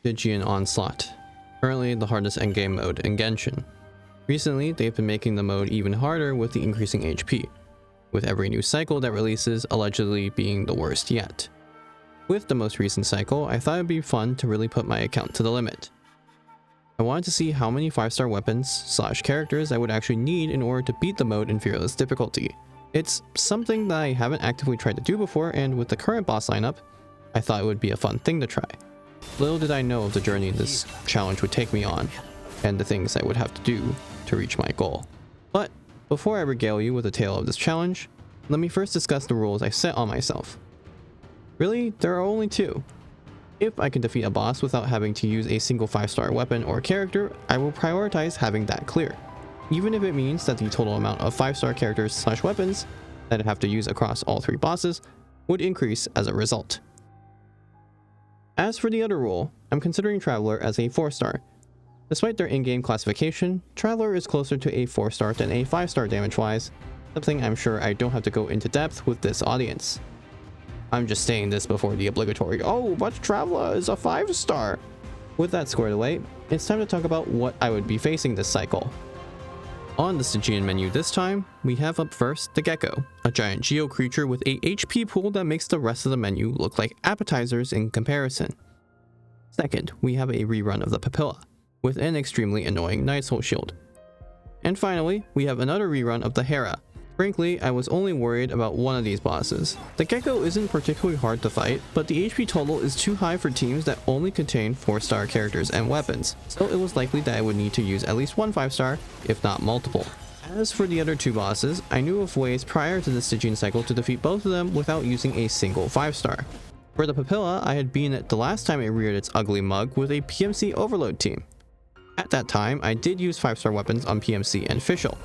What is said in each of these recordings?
Stygian Onslaught. Currently the hardest endgame mode in Genshin. Recently, they've been making the mode even harder with the increasing HP, with every new cycle that releases allegedly being the worst yet. With the most recent cycle, I thought it'd be fun to really put my account to the limit. I wanted to see how many 5-star weapons / characters I would actually need in order to beat the mode in fearless difficulty. It's something that I haven't actively tried to do before, and with the current boss lineup, I thought it would be a fun thing to try. Little did I know of the journey this challenge would take me on, and the things I would have to do to reach my goal. But before I regale you with a tale of this challenge, let me first discuss the rules I set on myself. Really, there are only 2. If I can defeat a boss without having to use a single 5-star weapon or character, I will prioritize having that clear, even if it means that the total amount of 5-star characters / weapons that I have to use across all 3 bosses would increase as a result. As for the other rule, I'm considering Traveler as a 4-star. Despite their in-game classification, Traveler is closer to a 4-star than a 5-star damage-wise, something I'm sure I don't have to go into depth with this audience. I'm just saying this before the obligatory, "Oh, but Traveler is a 5-star." With that squared away, it's time to talk about what I would be facing this cycle. On the Stygian menu this time, we have up first the Gecko, a giant geo creature with a HP pool that makes the rest of the menu look like appetizers in comparison. Second, we have a rerun of the Papilla, with an extremely annoying Night Soul shield. And finally, we have another rerun of the Hera. Frankly, I was only worried about one of these bosses. The Gecko isn't particularly hard to fight, but the HP total is too high for teams that only contain 4-star characters and weapons, so it was likely that I would need to use at least one 5-star, if not multiple. As for the other 2 bosses, I knew of ways prior to the Stygian cycle to defeat both of them without using a single 5-star. For the Papilla, I had been it the last time it reared its ugly mug with a PMC overload team. At that time, I did use 5-star weapons on PMC and Fischl.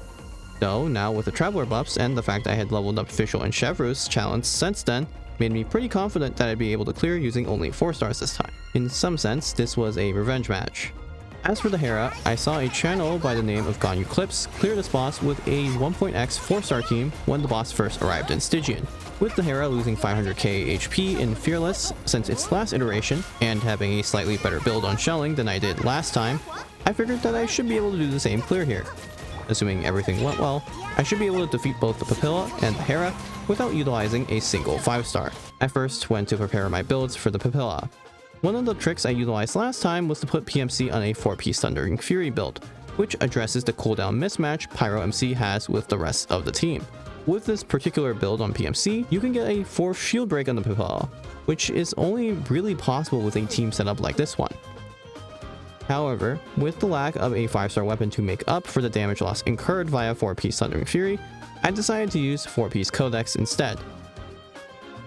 Though now with the Traveler buffs and the fact I had leveled up Fischl and Chevreuse challenge since then, made me pretty confident that I'd be able to clear using only 4 stars this time. In some sense, this was a revenge match. As for the Hera, I saw a channel by the name of Ganyu Clips clear this boss with a 1.x 4-star team when the boss first arrived in Stygian. With the Hera losing 500k HP in Fearless since its last iteration, and having a slightly better build on shelling than I did last time, I figured that I should be able to do the same clear here. Assuming everything went well, I should be able to defeat both the Papilla and the Hera without utilizing a single 5-star. I first went to prepare my builds for the Papilla. One of the tricks I utilized last time was to put PMC on a 4-piece Thundering Fury build, which addresses the cooldown mismatch Pyro MC has with the rest of the team. With this particular build on PMC, you can get a 4th shield break on the Papilla, which is only really possible with a team setup like this one. However, with the lack of a 5-star weapon to make up for the damage loss incurred via 4-piece Thundering Fury, I decided to use 4-piece Codex instead.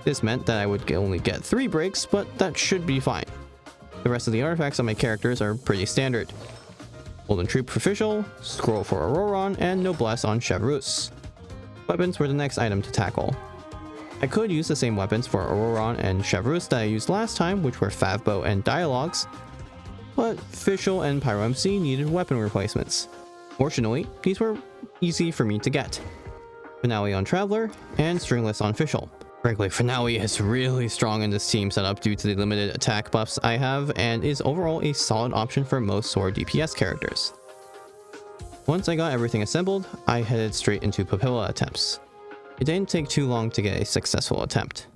This meant that I would only get 3 breaks, but that should be fine. The rest of the artifacts on my characters are pretty standard. Golden Troop for Fischl, Scroll for Auroron, and Noblesse on Chevreuse. Weapons were the next item to tackle. I could use the same weapons for Auroron and Chevreuse that I used last time, which were Favbo and Dialogues, but Fischl and Pyro MC needed weapon replacements. Fortunately, these were easy for me to get. Finale on Traveler, and Stringless on Fischl. Frankly, Finale is really strong in this team setup due to the limited attack buffs I have, and is overall a solid option for most sword DPS characters. Once I got everything assembled, I headed straight into Papilla attempts. It didn't take too long to get a successful attempt.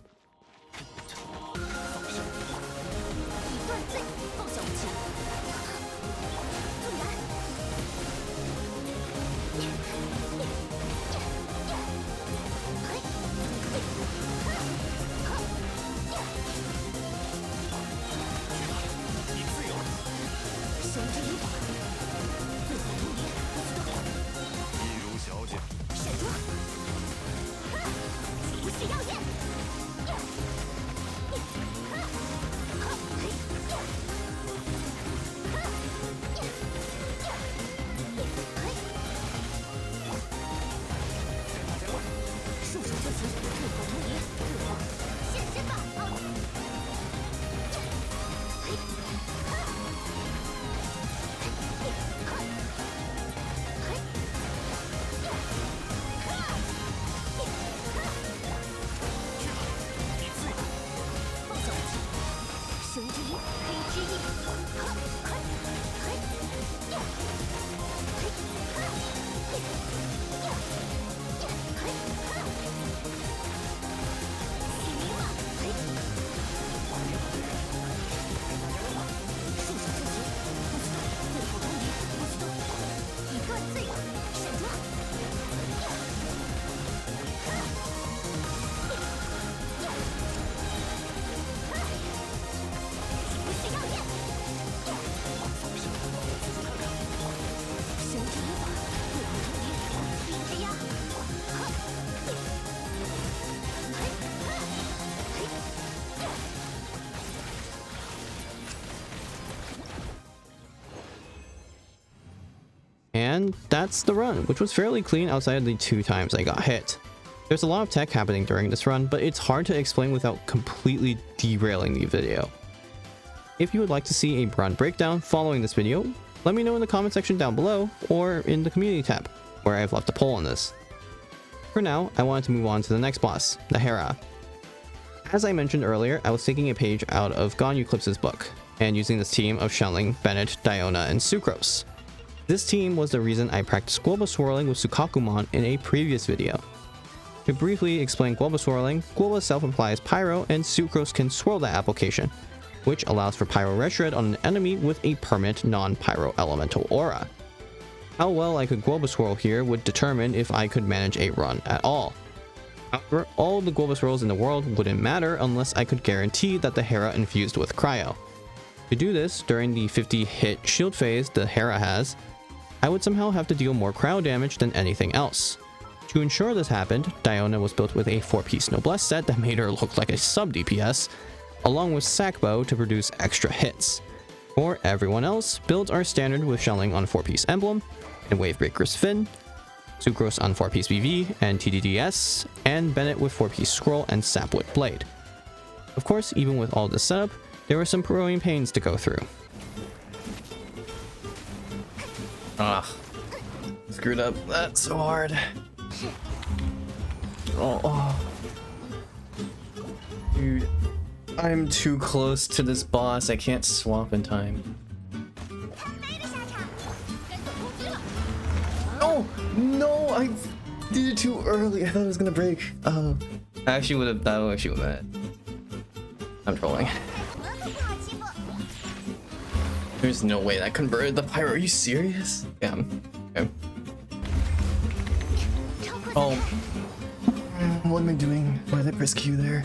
And that's the run, which was fairly clean outside of the 2 times I got hit. There's a lot of tech happening during this run, but it's hard to explain without completely derailing the video. If you would like to see a run breakdown following this video, let me know in the comment section down below or in the community tab, where I've left a poll on this. For now, I wanted to move on to the next boss, the Hera. As I mentioned earlier, I was taking a page out of Gon Eclipse's book, and using this team of Shelling, Bennett, Diona, and Sucrose. This team was the reason I practiced Global Swirling with Sukakumon in a previous video. To briefly explain Global Swirling, Global itself implies Pyro, and Sucrose can swirl that application, which allows for Pyro Red Shred on an enemy with a permanent non-Pyro elemental aura. How well I could Global Swirl here would determine if I could manage a run at all. However, all the Global Swirls in the world wouldn't matter unless I could guarantee that the Hera infused with Cryo. To do this, during the 50 hit shield phase the Hera has, I would somehow have to deal more cryo damage than anything else. To ensure this happened, Diona was built with a 4-piece Noblesse set that made her look like a sub-DPS, along with Sackbow to produce extra hits. For everyone else, builds are standard with Shelling on 4-piece Emblem, and Wavebreaker's Fin, Sucrose on 4-piece BV and TDDS, and Bennett with 4-piece Scroll and Sapwood Blade. Of course, even with all this setup, there were some growing pains to go through. Screwed up that so hard. Dude, I'm too close to this boss. I can't swap in time. Oh no, I did it too early. I thought it was gonna break. I actually would have. I'm trolling. There's no way that converted the pyro. Are you serious? Yeah. Okay. Oh. What am I doing? Why did I press Q there?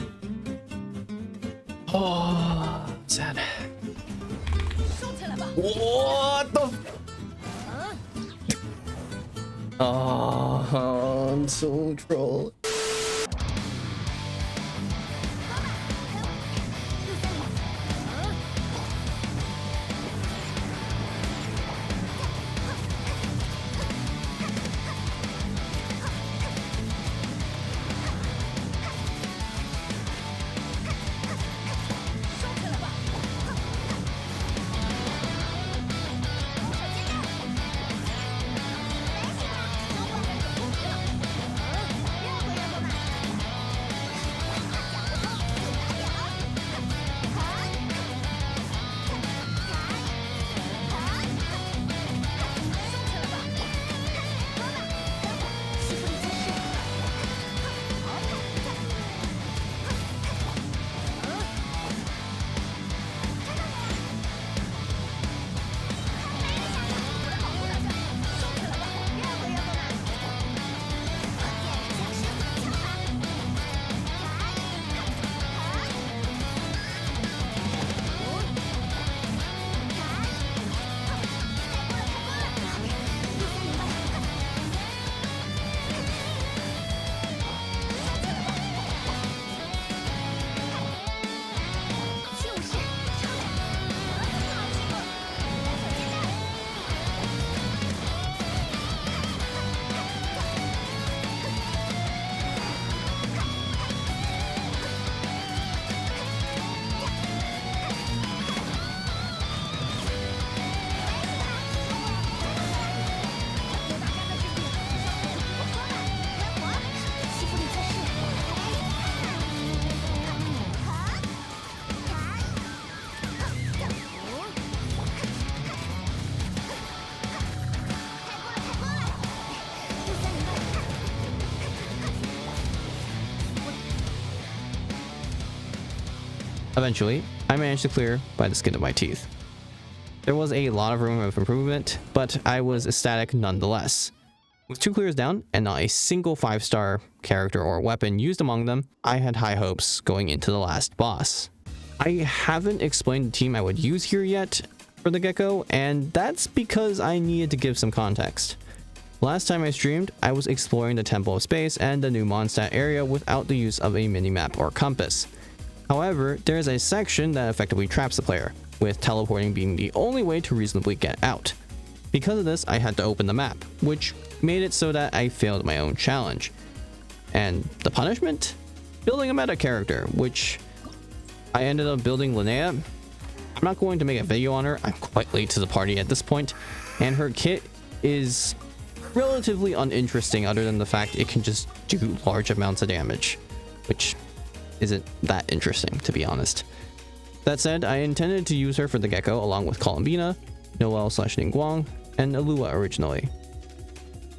Oh, sad. What the? Oh, I'm so trolled. Eventually, I managed to clear by the skin of my teeth. There was a lot of room of improvement, but I was ecstatic nonetheless. With 2 clears down and not a single 5-star character or weapon used among them, I had high hopes going into the last boss. I haven't explained the team I would use here yet for the Gecko, and that's because I needed to give some context. Last time I streamed, I was exploring the Temple of Space and the new Mondstadt area without the use of a minimap or compass. However, there is a section that effectively traps the player, with teleporting being the only way to reasonably get out. Because of this, I had to open the map, which made it so that I failed my own challenge. And the punishment? Building a meta character, which I ended up building Linnea. I'm not going to make a video on her, I'm quite late to the party at this point, and her kit is relatively uninteresting other than the fact it can just do large amounts of damage, which isn't that interesting, to be honest. That said, I intended to use her for the Gecko along with Columbina, Noelle/Ningguang, and Alua originally.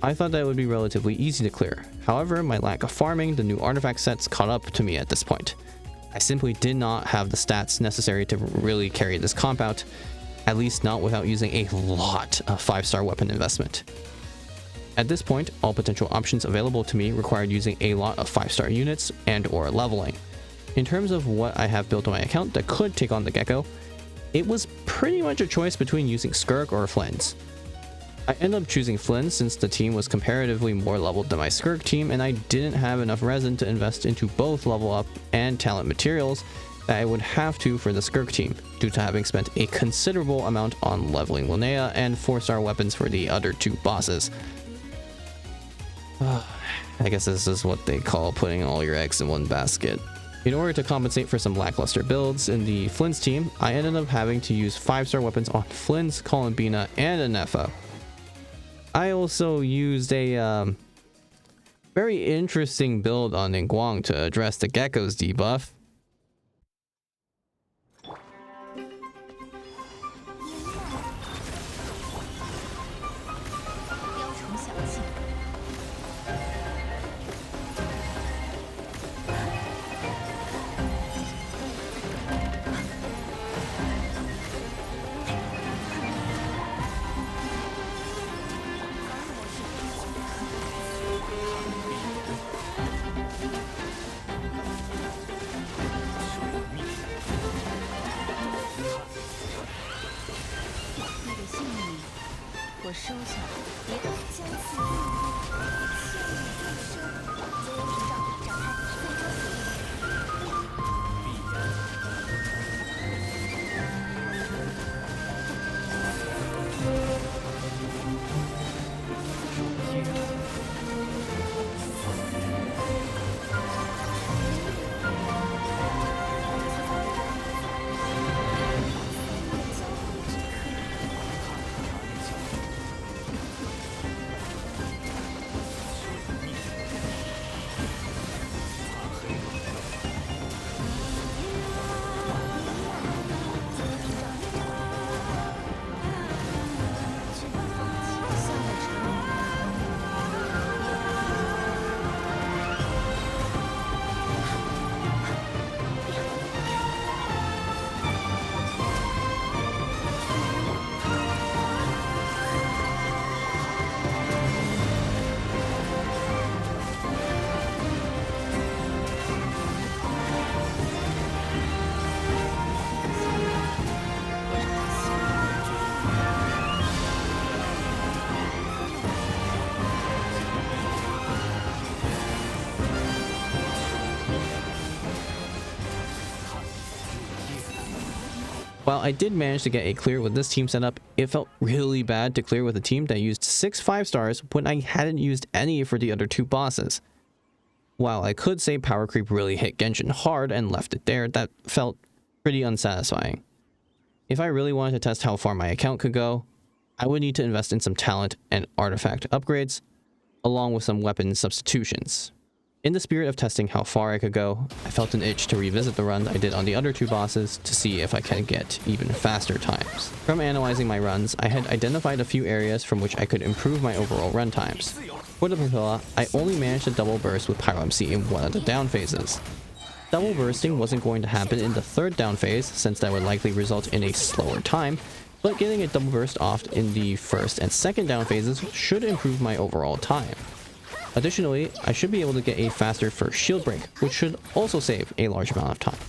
I thought that would be relatively easy to clear. However, my lack of farming the new artifact sets caught up to me at this point. I simply did not have the stats necessary to really carry this comp out, at least not without using a lot of 5-star weapon investment. At this point, all potential options available to me required using a lot of 5-star units and or leveling. In terms of what I have built on my account that could take on the Gecko, it was pretty much a choice between using Skirk or Flynn's. I ended up choosing Flynn since the team was comparatively more leveled than my Skirk team, and I didn't have enough resin to invest into both level up and talent materials that I would have to for the Skirk team, due to having spent a considerable amount on leveling Linnea and 4-star weapons for the other 2 bosses. I guess this is what they call putting all your eggs in one basket. In order to compensate for some lackluster builds in the Flynn's team, I ended up having to use 5-star weapons on Flynn's, Columbina, and Anefa. I also used a very interesting build on Ningguang to address the Gecko's debuff. While I did manage to get a clear with this team setup, it felt really bad to clear with a team that used 6 5-stars when I hadn't used any for the other 2 bosses. While I could say power creep really hit Genshin hard and left it there, that felt pretty unsatisfying. If I really wanted to test how far my account could go, I would need to invest in some talent and artifact upgrades, along with some weapon substitutions. In the spirit of testing how far I could go, I felt an itch to revisit the runs I did on the other 2 bosses to see if I can get even faster times. From analyzing my runs, I had identified a few areas from which I could improve my overall run times. For the Papilla, I only managed to double burst with Pyro MC in one of the down phases. Double bursting wasn't going to happen in the 3rd down phase since that would likely result in a slower time, but getting a double burst off in the 1st and 2nd down phases should improve my overall time. Additionally, I should be able to get a faster first shield break, which should also save a large amount of time.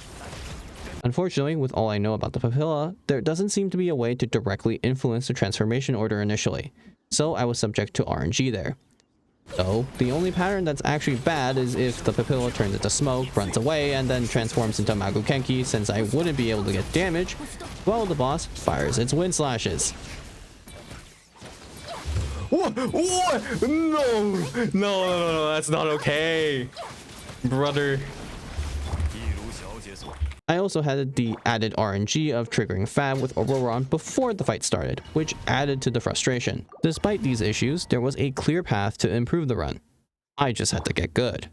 Unfortunately, with all I know about the Papilla, there doesn't seem to be a way to directly influence the transformation order initially, so I was subject to RNG there. So, the only pattern that's actually bad is if the Papilla turns into smoke, runs away, and then transforms into Magukenki, since I wouldn't be able to get damage, while the boss fires its wind slashes. What? What? No, that's not okay, brother. I also had the added RNG of triggering Fab with Auroron before the fight started, which added to the frustration. Despite these issues, there was a clear path to improve the run. I just had to get good.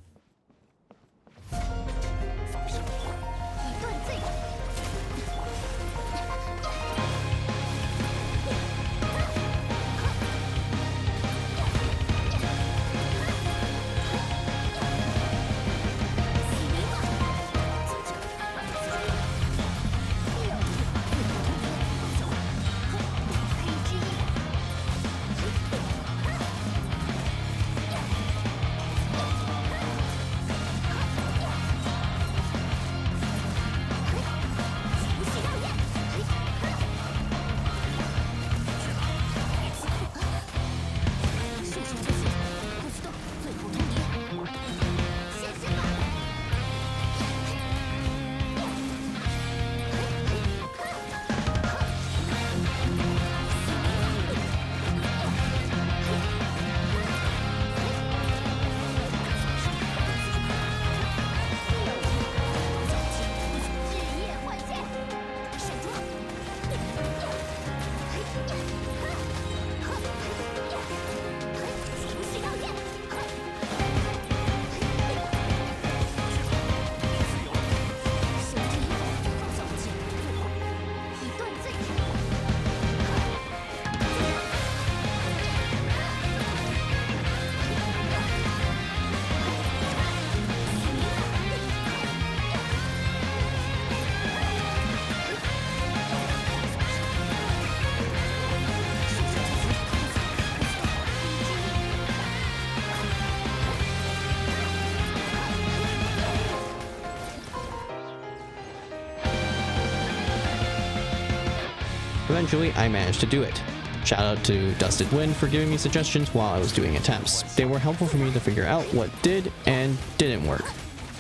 Eventually, I managed to do it. Shout out to Dusted Wind for giving me suggestions while I was doing attempts. They were helpful for me to figure out what did and didn't work.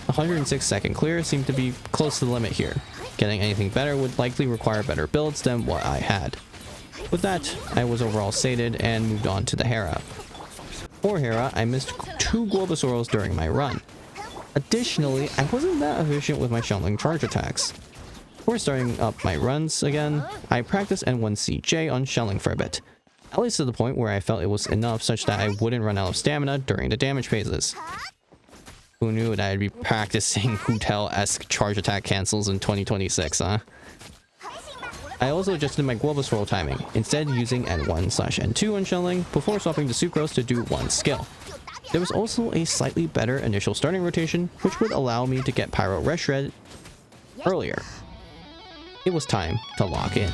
106-second clear seemed to be close to the limit here. Getting anything better would likely require better builds than what I had. With that, I was overall sated and moved on to the Hera. For Hera, I missed 2 Globosauros during my run. Additionally, I wasn't that efficient with my Shelling charge attacks. Before starting up my runs again, I practiced N1CJ on Shelling for a bit, at least to the point where I felt it was enough such that I wouldn't run out of stamina during the damage phases. Who knew that I'd be practicing Hutel-esque charge attack cancels in 2026, huh? I also adjusted my Globosaural timing, instead using N1/N2 on Shelling before swapping to Sucrose to do one skill. There was also a slightly better initial starting rotation, which would allow me to get Pyro Red Shred earlier. It was time to lock in.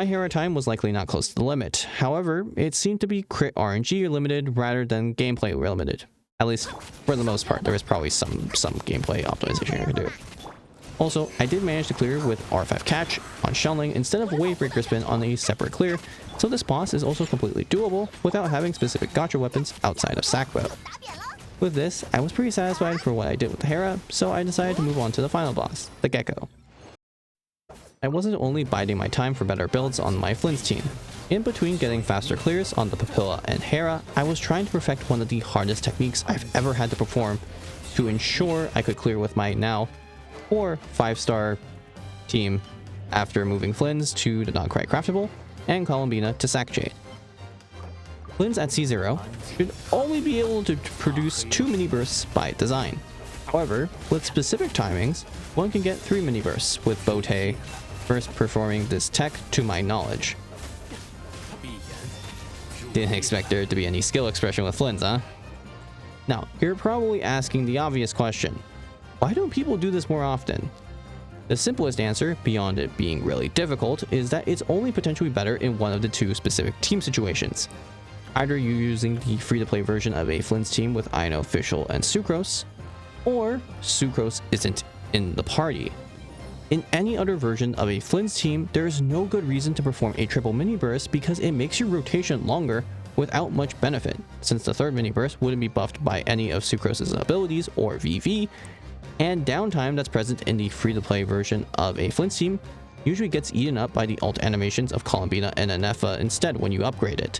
My hero time was likely not close to the limit. However, it seemed to be crit RNG limited rather than gameplay limited. At least for the most part. There was probably some gameplay optimization I could do. Also, I did manage to clear with R5 catch on Shelling instead of Wave Breaker spin on a separate clear, so this boss is also completely doable without having specific gotcha weapons outside of Sackbow. With this, I was pretty satisfied for what I did with the Hera, so I decided to move on to the final boss, the Gecko. I wasn't only biding my time for better builds on my Flynn's team. In between getting faster clears on the Papilla and Hera, I was trying to perfect one of the hardest techniques I've ever had to perform to ensure I could clear with my now 5-star team after moving Flynn's to the not quite craftable and Columbina to Sack Jade. Flynn's at C0 should only be able to produce 2 mini bursts by design. However, with specific timings, one can get 3 mini bursts, with Bote first performing this tech to my knowledge. Didn't expect there to be any skill expression with Flynn's, huh? Now, you're probably asking the obvious question. Why don't people do this more often? The simplest answer, beyond it being really difficult, is that it's only potentially better in one of the 2 specific team situations. Either you're using the free-to-play version of a Flynn's team with Aino, Fischl, and Sucrose, or Sucrose isn't in the party. In any other version of a Flynn's team, there is no good reason to perform a triple mini burst because it makes your rotation longer without much benefit, since the 3rd mini burst wouldn't be buffed by any of Sucrose's abilities or VV, and downtime that's present in the free-to-play version of a Flynn's team usually gets eaten up by the ult animations of Columbina and Anefa instead when you upgrade it.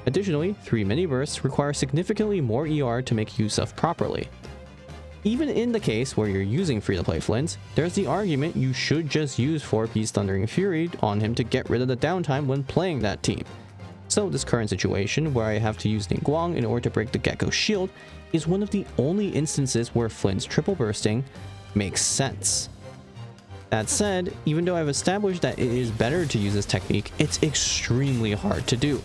Additionally, 3 mini bursts require significantly more ER to make use of properly. Even in the case where you're using free-to-play Flynn's, there's the argument you should just use 4-piece Thundering Fury on him to get rid of the downtime when playing that team. So this current situation where I have to use Ningguang in order to break the Gecko's shield is one of the only instances where Flynn's triple bursting makes sense. That said, even though I've established that it is better to use this technique, it's extremely hard to do.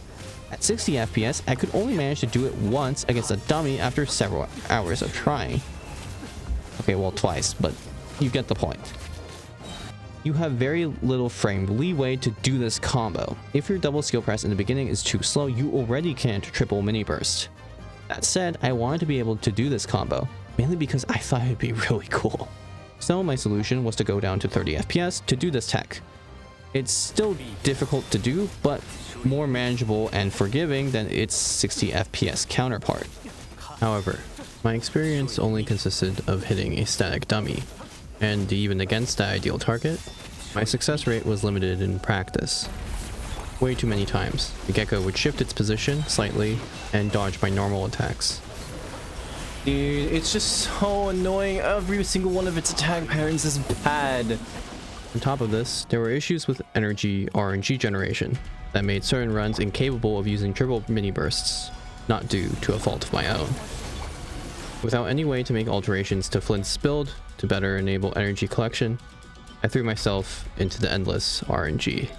At 60 FPS, I could only manage to do it once against a dummy after several hours of trying. Okay, well, twice, but you get the point. You have very little frame leeway to do this combo. If your double skill press in the beginning is too slow, you already can't triple mini burst. That said, I wanted to be able to do this combo, mainly because I thought it'd be really cool. So my solution was to go down to 30 FPS to do this tech. It's still difficult to do, but more manageable and forgiving than its 60 FPS counterpart. However, my experience only consisted of hitting a static dummy, and even against the ideal target, my success rate was limited in practice. Way too many times, the Gecko would shift its position slightly and dodge my normal attacks. Dude, it's just so annoying. Every single one of its attack patterns is bad. On top of this, there were issues with energy RNG generation that made certain runs incapable of using triple mini bursts, not due to a fault of my own. Without any way to make alterations to Flynn's build to better enable energy collection, I threw myself into the endless RNG.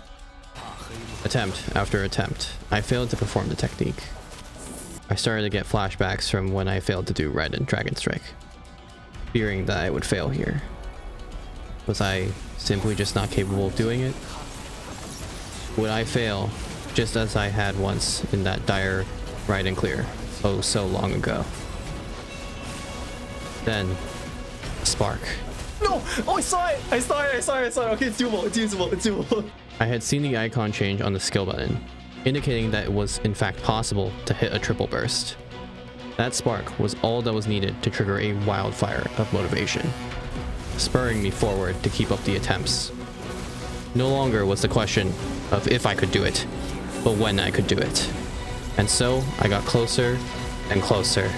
Attempt after attempt, I failed to perform the technique. I started to get flashbacks from when I failed to do Red and Dragon Strike, fearing that I would fail here. Was I simply just not capable of doing it? Would I fail just as I had once in that dire Ride and Clear oh so long ago? Then, a spark. No! Oh, I saw it! I saw it! Okay, it's doable. I had seen the icon change on the skill button, indicating that it was in fact possible to hit a triple burst. That spark was all that was needed to trigger a wildfire of motivation, spurring me forward to keep up the attempts. No longer was the question of if I could do it, but when I could do it. And so I got closer and closer.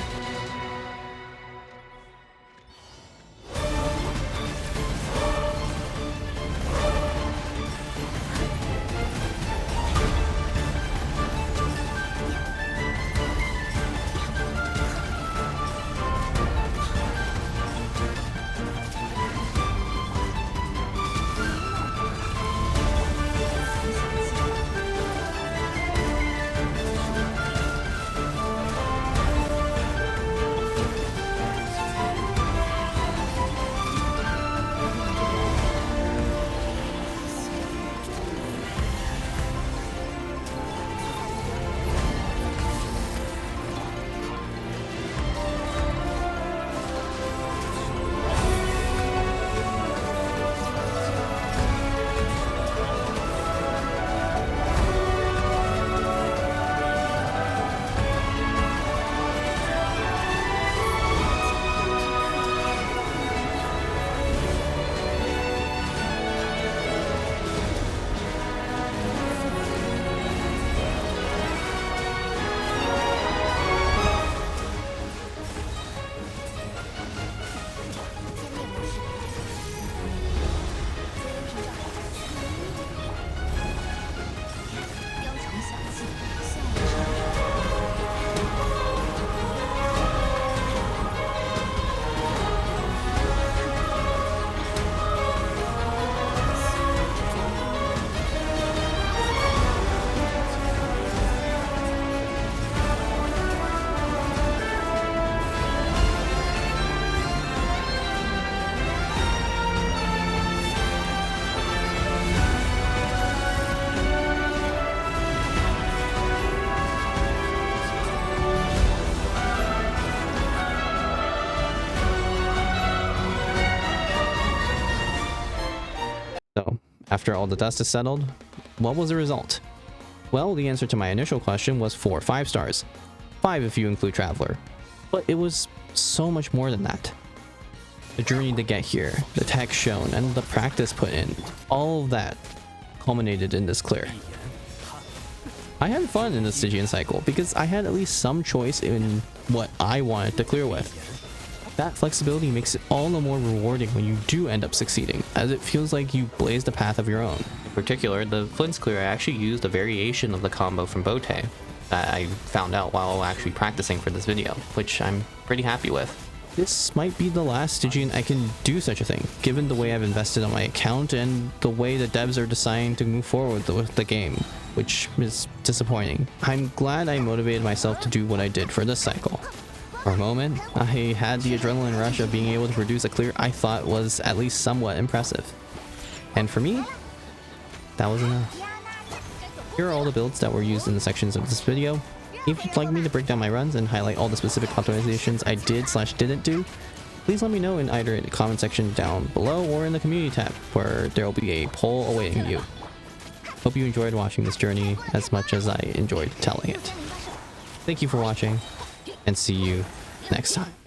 After all the dust is settled, what was the result? Well, the answer to my initial question was 4 5 stars. 5 if you include Traveler. But it was so much more than that. The journey to get here, the tech shown, and the practice put in, all of that culminated in this clear. I had fun in the Stygian cycle because I had at least some choice in what I wanted to clear with. That flexibility makes it all the more rewarding when you do end up succeeding, as it feels like you blazed a path of your own. In particular, the Flint's clear I actually used a variation of the combo from Bote that I found out while actually practicing for this video, which I'm pretty happy with. This might be the last Stygian I can do such a thing, given the way I've invested on my account and the way the devs are deciding to move forward with the game, which is disappointing. I'm glad I motivated myself to do what I did for this cycle. For a moment, I had the adrenaline rush of being able to produce a clear I thought was at least somewhat impressive. And for me, that was enough. Here are all the builds that were used in the sections of this video. If you'd like me to break down my runs and highlight all the specific optimizations I did/didn't do, please let me know in either the comment section down below or in the community tab, where there will be a poll awaiting you. Hope you enjoyed watching this journey as much as I enjoyed telling it. Thank you for watching, and see you next time.